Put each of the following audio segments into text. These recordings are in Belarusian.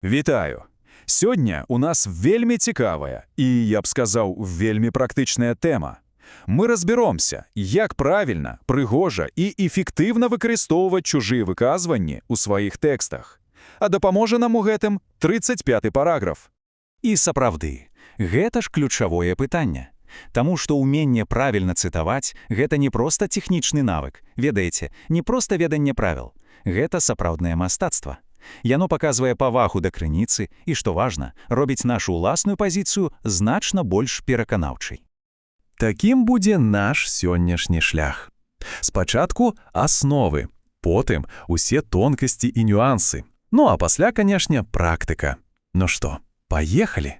Вітаю! Сёння у нас вельмі цікавая і, я б сказаў, вельмі практычная тэма. Мы разберомся, як правільна, прыгожа і эфектыўна выкарыстоўваць чужыя выказванні ў сваіх тэкстах. А дапаможа нам у гэтым 35-й параграф. І сапраўды, гэта ж ключавое пытанне. Таму што ўменне правільна цытаваць – гэта не проста тэхнічны навык, ведаеце, не проста веданне правіл. Гэта сапраўднае мастацтва. Яно паказвае павагу да крыніцы і, што важна, робіць нашу ўласную пазіцыю значна больш пераканаўчай. Такім будзе наш сённяшні шлях. Спачатку асновы, потым усе тонкасці і нюансы. Ну а пасля, канешне, практыка. Ну што, паехалі?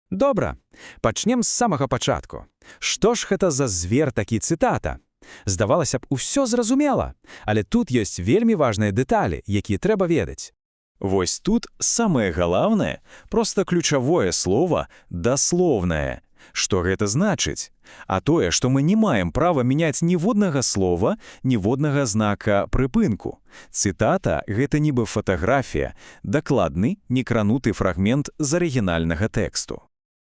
Добра, пачнем з самага пачатку. Што ж гэта за звер такі цытата? Здавалася б, усё зразумела, але тут ёсць вельмі важныя дэталі, якія трэба ведаць. Вось тут самае галоўнае, проста ключавое слова «даслоўнае». Што гэта значыць? А тое, што мы не маем права мяняць ніводнага слова, ніводнага знака прыпынку. Цытата – гэта нібы фатаграфія, дакладны, некрануты фрагмент з арыгінальнага тэксту.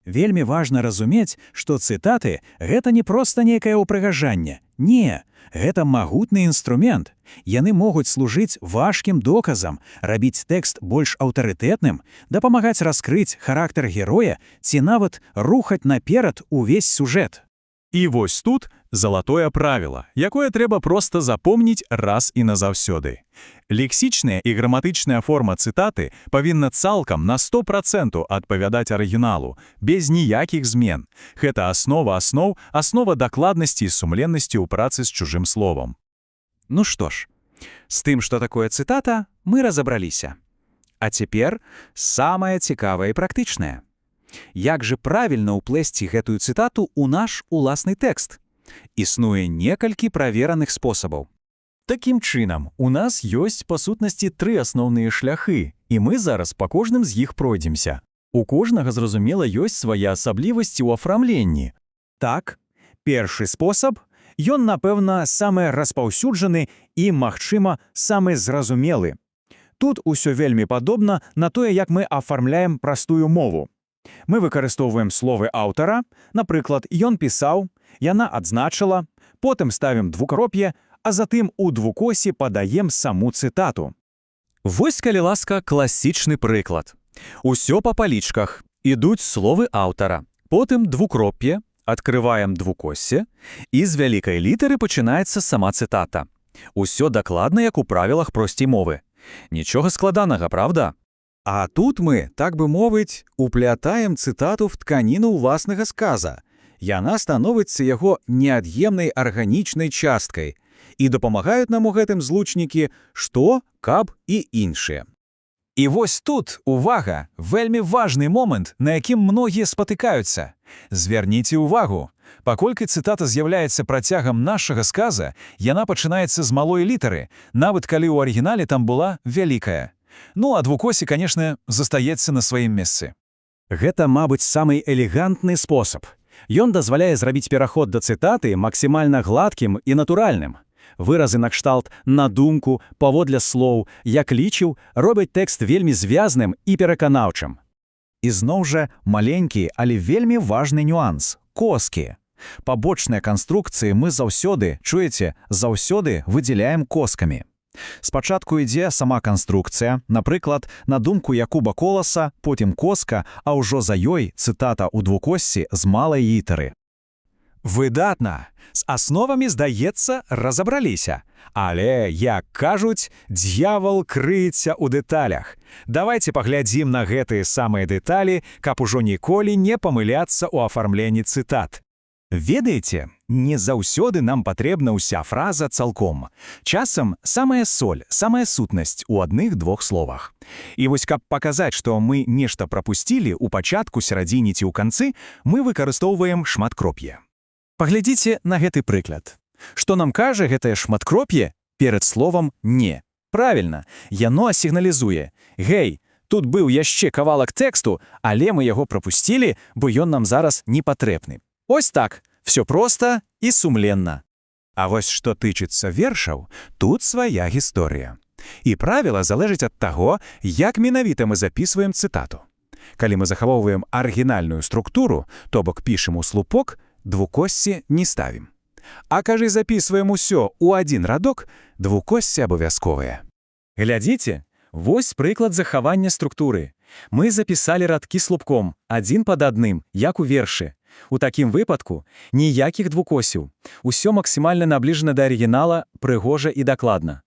Вельмі важна разумець, што цытаты – гэта не проста нейкае ўпрыгажанне. Не, гэта магутны інструмент. Яны могуць служыць важкім доказам, рабіць тэкст больш аўтарытэтным, дапамагаць раскрыць характар героя ці нават рухаць наперад увесь сюжэт. І вось тут залатое правіла, якое трэба проста запомніць раз і назаўсёды. Лексічная і граматычная форма цытаты павінна цалкам на 100% адпавядаць арыгіналу, без ніякіх змен. Гэта аснова аснов, аснова дакладнасці і сумленнасці ў працы з чужым словам. Ну што ж, з тым, што такое цытата, мы разабраліся. А цяпер самае цікавае і практычнае. Як жа правільна ўплесці гэтую цытату ў наш уласны тэкст? Існуе некалькі правераных спосабаў. Такім чынам, у нас ёсць, па сутнасці, 3 асноўныя шляхы, і мы зараз па кожным з іх пройдземся. У кожнага, зразумела, ёсць свае асаблівасці ў афармленні. Так, першы спосаб, ён, напэўна, самы распаўсюджаны і, магчыма, самы зразумелы. Тут усё вельмі падобна на тое, як мы афармляем простую мову. Мы выкарыстоўваем словы аўтара, напрыклад, ён пісаў, яна адзначыла, потым ставім двукроп'е, а затым у двукосе падаем саму цытату. Вось, калі ласка, класічны прыклад. Усё па палічках. Ідуць словы аўтара, потым двукроп'е, адкрываем двукоссе, і з вялікай літары пачынаецца сама цытата. Усё дакладна, як у правілах просцей мовы. Нічога складанага, правда? А тут мы, так бы мовіць, уплятаем цытату в тканіну ўласнага сказа. Яна становіцца яго неад'емнай арганічнай часткай. І дапамагаюць нам у гэтым злучнікі «што», «каб» і іншыя. І вось тут, увага, вельмі важны момант, на якім многія спатыкаюцца. Звярніце ўвагу. Паколькі цытата з'яўляецца працягам нашага сказа, яна пачынаецца з малой літары, нават калі ў арыгінале там была вялікая. Ну, а двукосе, конечно, застаецца на сваім месцы. Гэта, мабыць, самы элегантны спосаб. Ён дазваляе зрабіць пераход да цытаты максімальна гладкім і натуральным. Выразы накшталт «на думку», «паводле слоў», «як лічыў» робяць тэкст вельмі звязным і пераканаўчым. І зноў жа маленькі, але вельмі важны нюанс – коскі. Пабочныя канструкцыі мы заўсёды, чуеце, заўсёды выдзяляем коскамі. Спачатку ідзе сама канструкцыя, напрыклад, на думку Якуба Коласа, потым коска, а ўжо за ёй цытата ў двукоссі з малай літары. Выдатна! З асновамі, здаецца, разабраліся. Але, як кажуць, д'явол крыецца ў дэталях. Давайце паглядзім на гэтыя самыя дэталі, каб ужо ніколі не памыляцца ў афармленні цытат. Ведаеце, не заўсёды нам патрэбна ўся фраза цалком. Часам самая соль, самая сутнасць у адных-двух словах. І вось каб паказаць, што мы нешта прапусцілі ў пачатку, сярэдзіне ці ў канцы, мы выкарыстоўваем шматкроп'е. Паглядзіце на гэты прыклад. Што нам кажа гэтае шматкроп'е перад словам «не»? Правільна, яно сігналізуе. Гэй, тут быў яшчэ кавалак тэксту, але мы яго прапусцілі, бо ён нам зараз не патрэбны. Ось так, все проста і сумленна. А вось што тычыцца вершаў, тут свая гісторыя. І правіла залежаць ад таго, як менавіта мы запісваем цытату. Калі мы захавоўваем арыгінальную структуру, то бок пішам у слупок, двукосці не ставім. А калі запісваем усё ў адзін радок, двукосці абавязковыя. Глядзіце, вось прыклад захавання структуры. Мы запісалі радкі слупком, адзін пад адным, як у вершы. У такім выпадку ніякіх двукосяў. Усё максімальна набліжана да арыгінала, прыгожа і дакладна.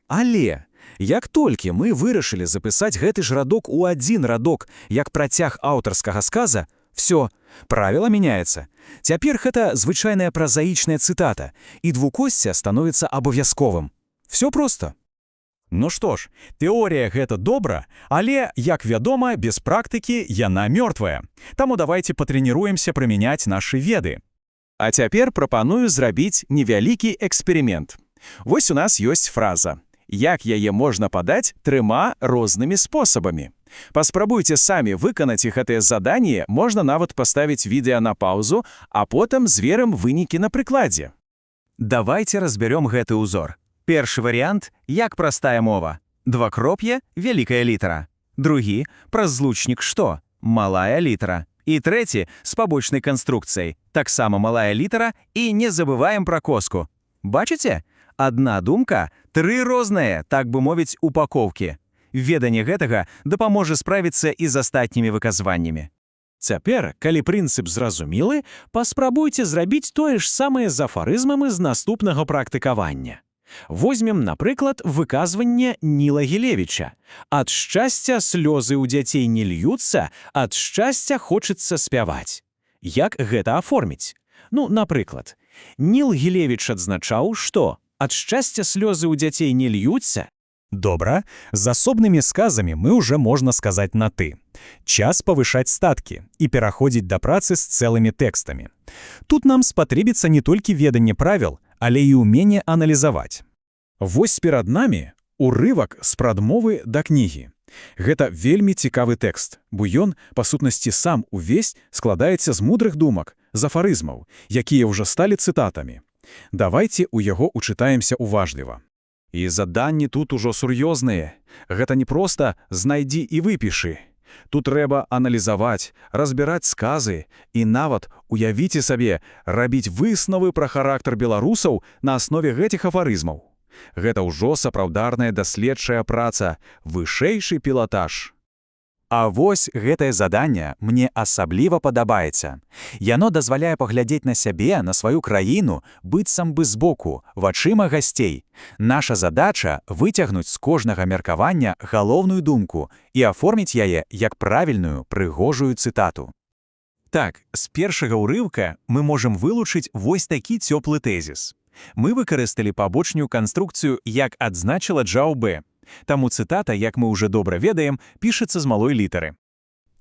Але, як толькі мы вырашылі запісаць гэты ж радок у адзін радок, як працяг аўтарскага сказа, всё, правіла мяняецца. Цяпер гэта звычайная празаічная цытата, і двукосце становіцца абавязковым. Всё проста. Ну што ж, тэорія гэта добра, але, як вядома, без практыкі яна мёртвая. Таму давайте патрэніруемся прымяняць нашы веды. А цяпер прапаную зрабіць невялікі эксперымент. Вось у нас ёсць фраза. Як яе можна падаць 3 рознымі спосабамі? Паспрабуйце самі выканаць гэтае заданне, можна нават паставіць відэа на паўзу, а потым зверым вынікі на прыкладзе. Давайте разберем гэты ўзор. Першы варыянт – як простая мова. Двакроп'е – вялікая літара. Другі – праз злучнік што? Малая літара. І трэці – з пабочнай канструкцыяй. Таксама малая літара і не забываем пра коску. Бачыце? Адна думка – 3 розныя, так бы мовіць, упакоўкі. Веданне гэтага дапаможа справіцца і з астатнімі выказваннямі. Цяпер, калі прынцып зразумелы, паспрабуйце зрабіць тое ж самае з афарызмамі з наступнага практыкавання. Возьмем, напрыклад, выказванне Ніла Гілевіча. «Ад шчасця слёзы ў дзяцей не льюцца, ад шчасця хочацца спяваць». Як гэта аформіць? Ну, напрыклад, Ніл Гілевіч адзначаў, што «ад шчасця слёзы ў дзяцей не льюцца». Добра, з асобнымі сказамі мы ўжо можна сказаць на «ты». Час павышаць статкі і пераходзіць да працы з цэлымі тэкстамі. Тут нам спатрэбіцца не толькі веданне правіл, але і ўменне аналізаваць. Вось перад намі урывак з прадмовы да кнігі. Гэта вельмі цікавы тэкст, бо ён, па сутнасці, сам увесь складаецца з мудрых думак, з афарызмаў, якія ўжо сталі цытатамі. Давайце ў яго учытаемся уважліва. І заданні тут ужо сур'ёзныя. Гэта не проста «знайдзі і выпішы». Тут трэба аналізаваць, разбіраць сказы і нават, уявіце сабе, рабіць высновы пра характар беларусаў на аснове гэтых афарызмаў. Гэта ўжо сапраўдная даследчая праца, вышэйшы пілатаж. А вось гэтае заданне мне асабліва падабаецца. Яно дазваляе паглядзець на сябе, на сваю краіну, быццам бы збоку, вачыма гасцей. Наша задача – выцягнуць з кожнага меркавання галоўную думку і аформіць яе як правільную, прыгожую цытату. Так, з першага ўрыўка мы можам вылучыць вось такі цёплы тэзіс. Мы выкарысталі пабочную канструкцыю, як адзначыла Джао Бэ. Таму цытата, як мы ўжо добра ведаем, пішацца з малой літары.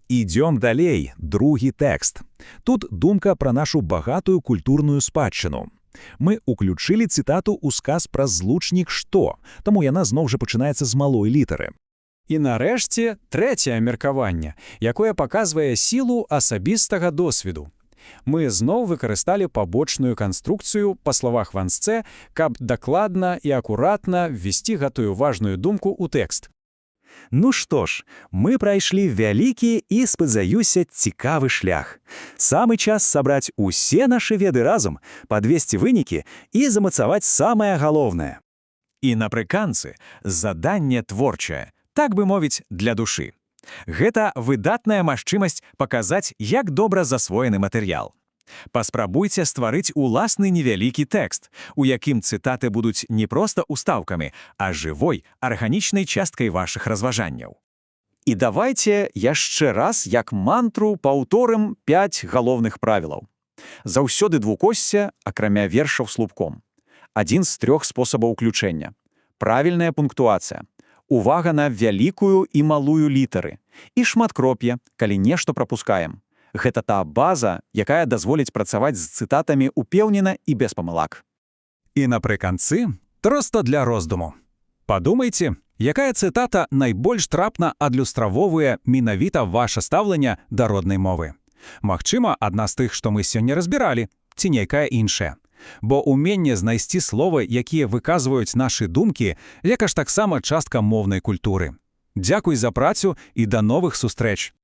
Ідём далей, другі тэкст. Тут думка пра нашу багатую культурную спадчыну. Мы уключылі цытату ў сказ пра злучнік «што», таму яна зноў жа пачынаецца з малой літары. І нарэшце трэцяе меркаванне, якое паказвае сілу асабістага досведу. Мы зноў выкарысталі пабочную канструкцыю, па словах Вансце, каб дакладна і акуратна ввесці гэтую важную думку ў тэкст. Ну што ж, мы прайшлі вялікі і, спадзяюся, цікавы шлях. Самы час сабраць усе нашы веды разам, падвесці вынікі і замацаваць самае галоўнае. І напрыканцы заданне творчае, так бы мовіць, для душы. Гэта выдатная магчымасць паказаць, як добра засвоены матэрыял. Паспрабуйце стварыць уласны невялікі тэкст, у якім цытаты будуць не проста устаўкамі, а жывой, арганічнай часткай вашых разважанняў. І давайце яшчэ раз, як мантру, паўторым 5 галоўных правілаў. Заўсёды двукосце, акрамя вершаў слупком. Адзін з 3 спосабаў уключэння. Правільная пунктуацыя. Увага на вялікую і малую літары. І шматкроп'е, калі нешта прапускаем. Гэта та база, якая дазволіць працаваць з цытатамі упэўнена і без памылак. І напрыканцы, проста для роздуму. Падумайце, якая цытата найбольш трапна адлюстравовае менавіта ваше стаўленне да роднай мовы. Магчыма, адна з тых, што мы сёння разбіралі, ці нейкая іншая. Бо уміння знайсці слова, які виказують наші думки, яка ж так само частка мовної культури. Дякую за працю і до нових зустріч!